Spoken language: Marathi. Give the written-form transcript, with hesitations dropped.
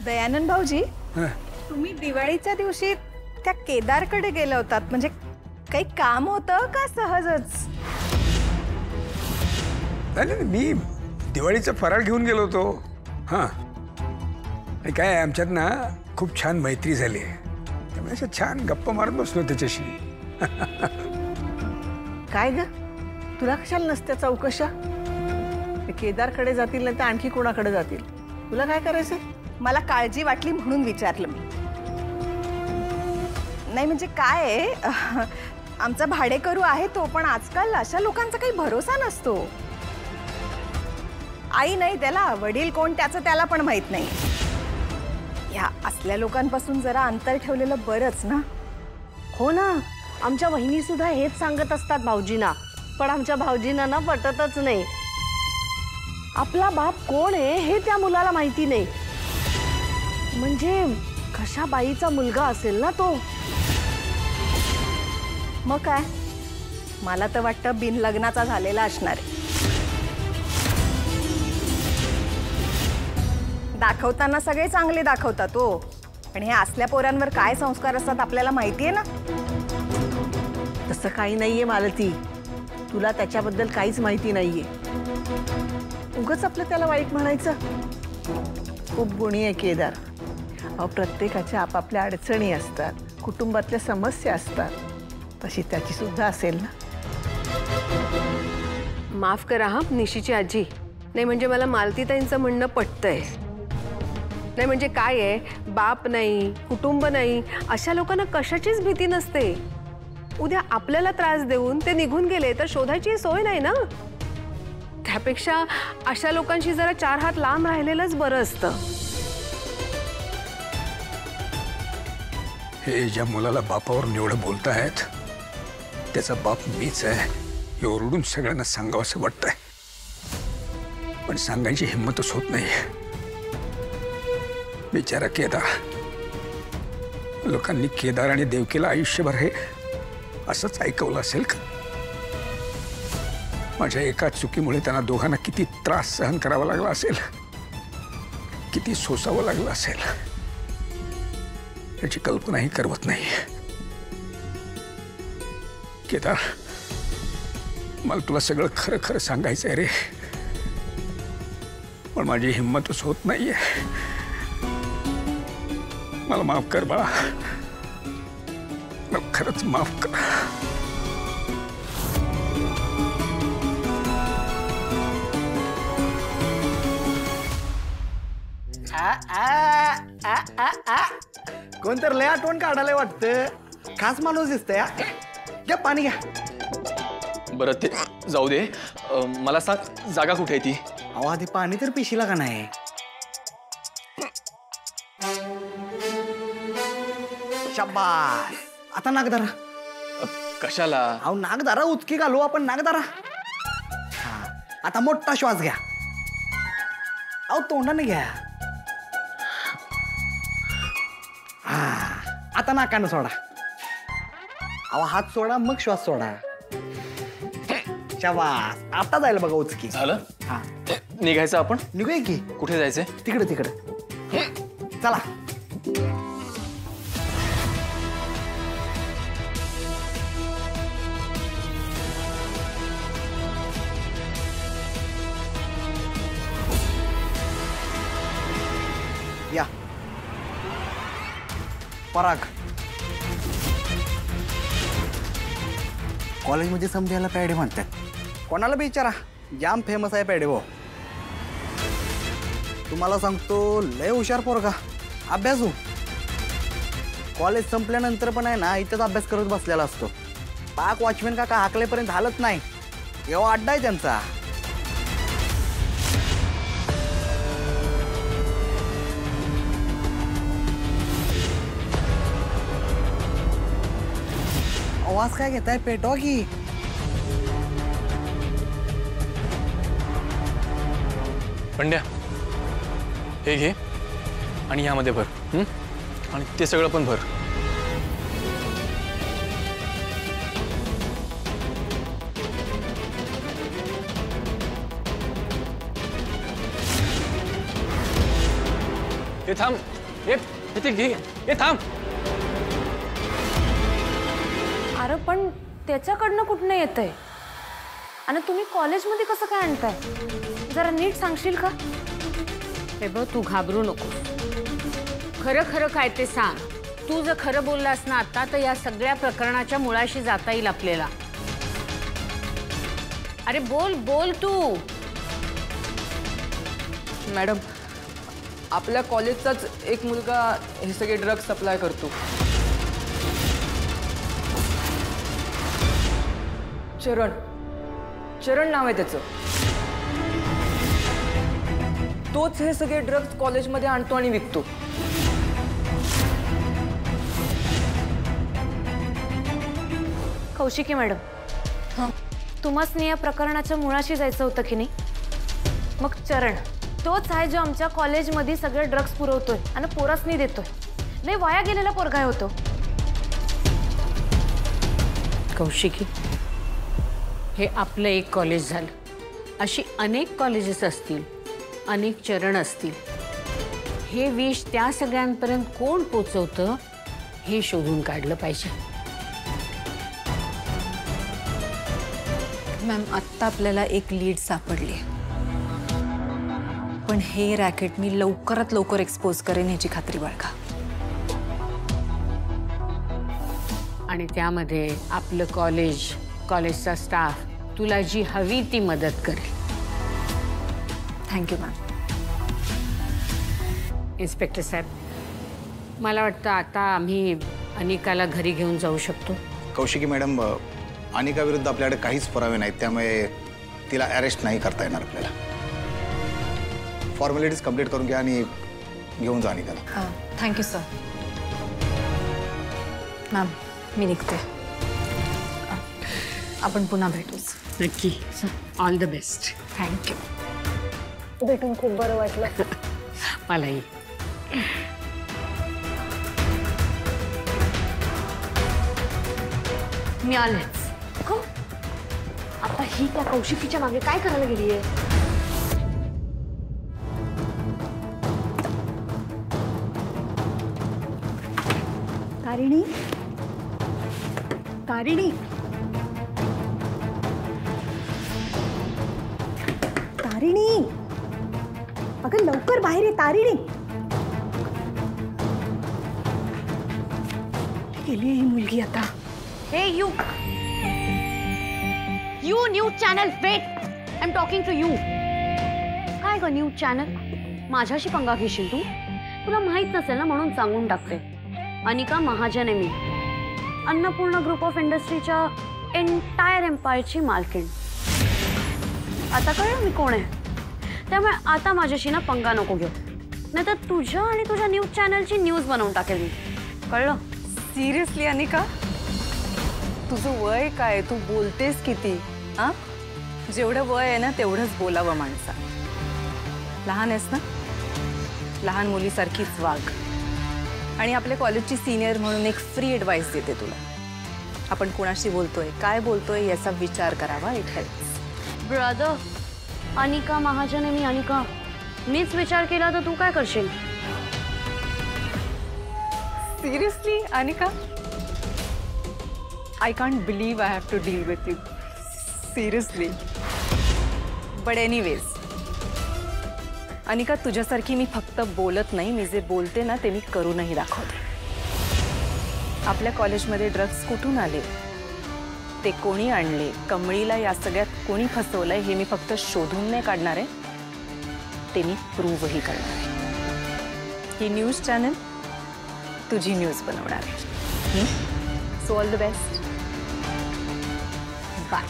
दयानंद भाऊजी, हं. तुम्ही दिवाळीच्या दिवशी त्या केदारकडे गेला होतात, म्हणजे काही काम होतं का सहजच? नाही, मी दिवाळीचा फराळ घेऊन गेलो होतो. हां, आणि काय आमच्यात ना खूप छान मैत्री झाली आहे, त्यामुळे असं छान गप्पा मारत बसलो त्याच्याशी. काय ग, तुला कशाला नसत्या चौकशा? ते केदारकडे जातील नाही तर आणखी कोणाकडे जातील, तुला काय करायचंय? मला काळजी वाटली म्हणून विचारलं मी. नाही म्हणजे काय आहे, आमचा भाडेकरू आहे तो, पण आजकाल अशा लोकांचा काही भरोसा नसतो. आई नाही त्याला, वडील कोण त्याचं त्याला पण माहित नाही. या असल्या लोकांपासून जरा अंतर ठेवलेलं बरंच ना. हो ना, आमच्या वहिनी सुद्धा हेच सांगत असतात भाऊजींना, पण आमच्या भाऊजींना ना पटतच नाही. आपला बाप कोण आहे हे त्या मुलाला माहिती नाही. म्हणजे कशा बाईचा मुलगा असेल ना तो. मग काय, मला तर वाटतं बिन लग्नाचा झालेला असणार आहे. दाखवताना सगळे चांगले दाखवतात तो, पण हे असल्या पोरांवर काय संस्कार असतात आपल्याला माहितीये ना. तसं काही नाहीये मालती, तुला त्याच्याबद्दल काहीच माहिती नाहीये. उगाच आपलं त्याला वाईट म्हणायचं. खूप गुणी आहे केदार. अहो, प्रत्येकाच्या आपापल्या अडचणी असतात, कुटुंबातल्या समस्या असतात, तशी त्याची सुद्धा असेल ना. माफ करा हा निशीची आजी, नाही म्हणजे मला मालतीताईंचं म्हणणं पटतंय. नाही म्हणजे काय आहे, बाप नाही, कुटुंब नाही, अशा लोकांना कशाचीच भीती नसते. उद्या आपल्याला त्रास देऊन ते निघून गेले तर शोधायची सोय नाही ना. त्यापेक्षा अशा लोकांशी जरा 4 हात लांब राहिलेलंच बरं असतं. हे ज्या मुलाला बापावरून एवढं बोलतायत त्याचा बाप मीच आहे हे ओरडून सगळ्यांना सांगावं असं वाटतंय, पण सांगायची हिंमतच होत नाही. बिचारा केदार, लोकांनी केदार आणि देवकीला आयुष्यभर हे असंच ऐकवलं असेल का? माझ्या एका चुकीमुळे त्यांना दोघांना किती त्रास सहन करावा लागला असेल, किती सोसावं लागलं असेल, याची कल्पनाही करवत नाही. केदार, मला तुला सगळं खरं खरं सांगायचं आहे रे, पण माझी हिंमतच होत नाहीये. मला माफ कर बाळा, मला खरंच माफ कर. कोणतर लय आठवण काढायला वाटतं. खास माणूस दिसतंय. घ्या पाणी घ्या. बरं ते जाऊ दे, मला सांग जागा कुठे आहे ती? अहो आधी पाणी तर पिशीला का नाही? शाबास. आता नागदारा. कशाला? अहो नागदारा उचकी घालू आपण नागदारा. हा, आता मोठा श्वास घ्या. अहो तोंडाने घ्या. हा, आता नाकानं सोडा. अहो हात सोडा मग श्वास सोडा. शाबास. आता जायला बघा उचकी. झालं? हा, निघायचं आपण? निघूया की. कुठे जायचंय? तिकडे तिकडे. चला. या पराग. कॉलेजमध्ये समजायला पॅडे म्हणतात. कोणाला बी विचारा, जाम फेमस आहे पॅडे. हो तुम्हाला सांगतो, लय हुशार पोरगा, अभ्यासू. कॉलेज संपल्यानंतर पण आहे ना इथंच अभ्यास करत बसलेला असतो. पाक वॉचमॅन काका हाकलेपर्यंत हालत नाही. एवढा अड्डा आहे त्यांचा. आवाज काय घेताय? पेटवा की. पंड्या, हे घे आणि ह्यामध्ये भर. आणि ते सगळं पण भर. हे थांब, हे घे, हे थांब. अरे पण त्याच्याकडनं कुठनं येतंय आणि तुम्ही कॉलेजमध्ये कसं काय आणताय? जरा नीट सांगशील का? हे बघ, तू घाबरू नको. खरं खरं काय ते सांग. तू जर खरं बोललास ना आता तर या सगळ्या प्रकरणाच्या मुळाशी जाता येईल आपल्याला. अरे बोल बोल तू. मॅडम, आपल्या कॉलेजचाच एक मुलगा हे सगळे ड्रग्ज सप्लाय करतो. चरण नाव आहे त्याचं. तोच हे सगळे ड्रग्ज कॉलेजमध्ये आणतो आणि विकतो. कौशिकी मॅडम, तुम्हासनी या प्रकरणाच्या मुळाशी जायचं होतं की नाही? मग चरण तोच आहे जो आमच्या कॉलेजमध्ये सगळे ड्रग्ज पुरवतोय आणि पोरासनी देतोय. लय वाया गेलेला पोरगा होतो. कौशिकी, हे आपलं एक कॉलेज झालं. अशी अनेक कॉलेजेस असतील, अनेक चरण असतील. हे विष त्या सगळ्यांपर्यंत कोण पोचवतं हे शोधून काढलं पाहिजे. मॅम, आत्ता आपल्याला एक लीड सापडली, पण हे रॅकेट मी लवकरात लवकर एक्सपोज करेन ह्याची खात्री बाळगा. आणि त्यामध्ये आपलं कॉलेजचा स्टाफ तुला जी हवी ती मदत करेल. Thank you ma'am. इन्स्पेक्टर साहेब, मला वाटतं आता आम्ही अनिकाला घरी घेऊन जाऊ शकतो. कौशिकी मॅडम, अनिका विरुद्ध आपल्याकडे काहीच पुरावे नाहीत, त्यामुळे तिला अरेस्ट नाही करता येणार आपल्याला. फॉर्मॅलिटीज कंप्लीट करून घ्या आणि घेऊन जा अनिकाला. Thank you sir. मॅम, मी निघते. आपण पुन्हा भेटूच. नक्की. All the best. थँक्यू. भेटून खूप बरं वाटलं. मलाही. मी आलेच. हो, आता ही त्या कौशिकीच्या मागे काय करायला गेली आहे? तारिणी, तारिणी, तारिणी, अगं लवकर बाहेर ये तारिणी. गेली ही मुलगी आता. Hey you news channel, wait, I am talking to you. काय ग न्यूज चॅनल, माझ्याशी पंगा घेशील तू? तुला माहित नसेल ना म्हणून सांगून टाकते. अनिका महाजन आहे मी, अन्नपूर्णा ग्रुप ऑफ इंडस्ट्रीच्या एंटायर एम्पायरची मालकीण. आता कळलं मी कोण आहे. त्यामुळे आता माझ्याशी ना पंगा नको घेऊ, नाही तर तुझ्या आणि तुझ्या न्यूज चॅनलची न्यूज बनवून टाकेल मी. कळलं? सिरियसली अनिका, तुझं वय काय? तू बोलतेस किती? हां, जेवढं वय आहे ना तेवढंच बोलावं माणसा. लहान आहेस ना, लहान मुलीसारखीच वाग. आणि आपल्या कॉलेजची सिनियर म्हणून एक फ्री ॲडवाईस देते तुला. आपण कोणाशी बोलतोय, काय बोलतोय याचा विचार करावा. It helps. Brother, Anika Mahajan आहे मी. अनिका, मीच विचार केला तर तू काय करशील? Seriously Anika, I can't believe I have to deal with you. Seriously. But anyways, Anika, तुझ्यासारखी मी फक्त बोलत नाही, मी जे बोलते ना ते मी करूनही दाखवते. आपल्या कॉलेजमध्ये ड्रग्ज कुठून आले, ते कोणी आणले, कमळीला या सगळ्यात कोणी फसवलंय हे मी फक्त शोधून नाही काढणार आहे, ते मी प्रूव्हही करणार आहे. ही न्यूज चॅनल तुझी न्यूज बनवणार आहे. So all the best. Bye.